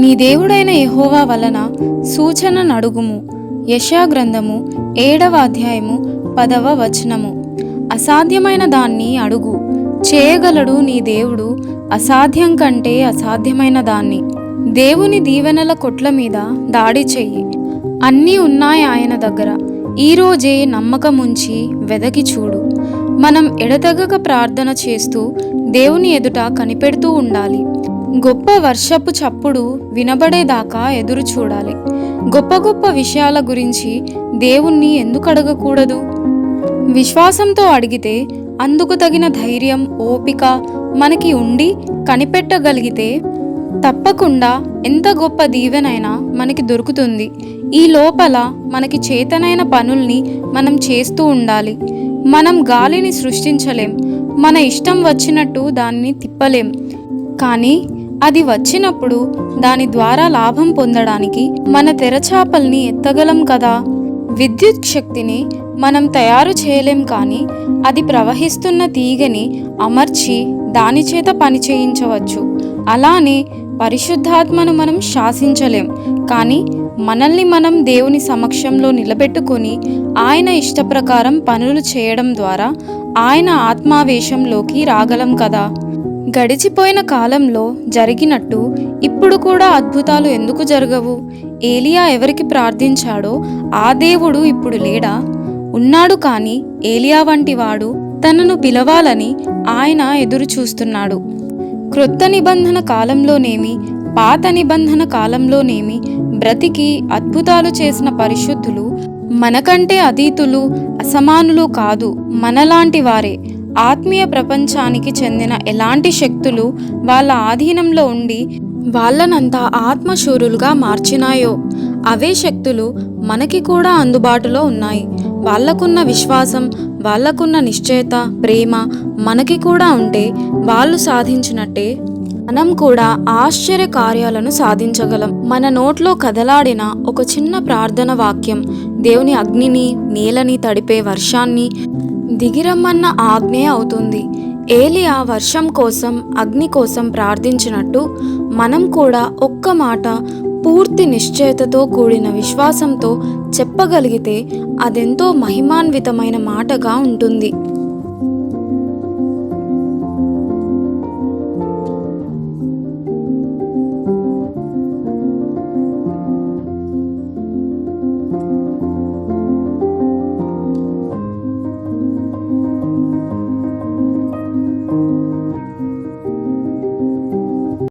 నీ దేవుడైన యెహోవా వలన సూచన నడుగుము. యెషయా గ్రంథము 7వ అధ్యాయము 10వ వచనము. అసాధ్యమైన దాన్ని అడుగు, చేయగలడు నీ దేవుడు అసాధ్యం కంటే అసాధ్యమైన దాన్ని. దేవుని దీవెనల కొట్ల మీద దాడి చెయ్యి. అన్నీ ఉన్నాయి ఆయన దగ్గర. ఈరోజే నమ్మకముంచి వెదకి చూడు. మనం ఎడతెగక ప్రార్థన చేస్తూ దేవుని ఎదుట కనిపెడుతూ ఉండాలి. గొప్ప వర్షపు చప్పుడు వినబడేదాకా ఎదురు చూడాలి. గొప్ప గొప్ప విషయాల గురించి దేవుణ్ణి ఎందుకు అడగకూడదు? విశ్వాసంతో అడిగితే అందుకు తగిన ధైర్యం, ఓపిక మనకి ఉండి కనిపెట్టగలిగితే తప్పకుండా ఎంత గొప్ప దీవెనైనా మనకి దొరుకుతుంది. ఈ లోపల మనకి చేతనైన పనుల్ని మనం చేస్తూ ఉండాలి. మనం గాలిని సృష్టించలేం, మన ఇష్టం వచ్చినట్టు దాన్ని తిప్పలేం. కానీ అది వచ్చినప్పుడు దాని ద్వారా లాభం పొందడానికి మన తెరచాపల్ని ఎత్తగలం కదా. విద్యుత్ శక్తిని మనం తయారు చేయలేం, కానీ అది ప్రవహిస్తున్న తీగని అమర్చి దాని చేత పని చేయించవచ్చు. అలానే పరిశుద్ధాత్మను మనం శాసించలేం, కానీ మనల్ని మనం దేవుని సమక్షంలో నిలబెట్టుకొని ఆయన ఇష్టప్రకారం పనులు చేయడం ద్వారా ఆయన ఆత్మావేశంలోకి రాగలం కదా. గడిచిపోయిన కాలంలో జరిగినట్టు ఇప్పుడు కూడా అద్భుతాలు ఎందుకు జరగవు? ఏలియా ఎవరికి ప్రార్థించాడో ఆ దేవుడు ఇప్పుడు లేడా? ఉన్నాడు, కానీ ఏలియా వంటి వాడు తనను పిలవాలని ఆయన ఎదురు చూస్తున్నాడు. క్రొత్త నిబంధన కాలంలోనేమి పాత నిబంధన కాలంలోనేమి బ్రతికి అద్భుతాలు చేసిన పరిశుద్ధులు మనకంటే అతీతులు, అసమానులు కాదు, మనలాంటి వారే. ఆత్మీయ ప్రపంచానికి చెందిన ఎలాంటి శక్తులు వాళ్ళ ఆధీనంలో ఉండి వాళ్ళనంతా ఆత్మశూరులుగా మార్చినాయో అవే శక్తులు మనకి కూడా అందుబాటులో ఉన్నాయి. వాళ్ళకున్న విశ్వాసం, వాళ్ళకున్న నిశ్చయత, ప్రేమ మనకి కూడా ఉంటే వాళ్ళు సాధించినట్టే మనం కూడా ఆశ్చర్య కార్యాలను సాధించగలం. మన నోట్లో కదలాడిన ఒక చిన్న ప్రార్థన వాక్యం దేవుని అగ్నిని, నేలని తడిపే వర్షాన్ని దిగిరమ్మన్న ఆజ్ఞే అవుతుంది. ఏలియా వర్షం కోసం, అగ్ని కోసం ప్రార్థించినట్టు మనం కూడా ఒక్క మాట పూర్తి నిశ్చయతతో కూడిన విశ్వాసంతో చెప్పగలిగితే అదెంతో మహిమాన్వితమైన మాటగా ఉంటుంది.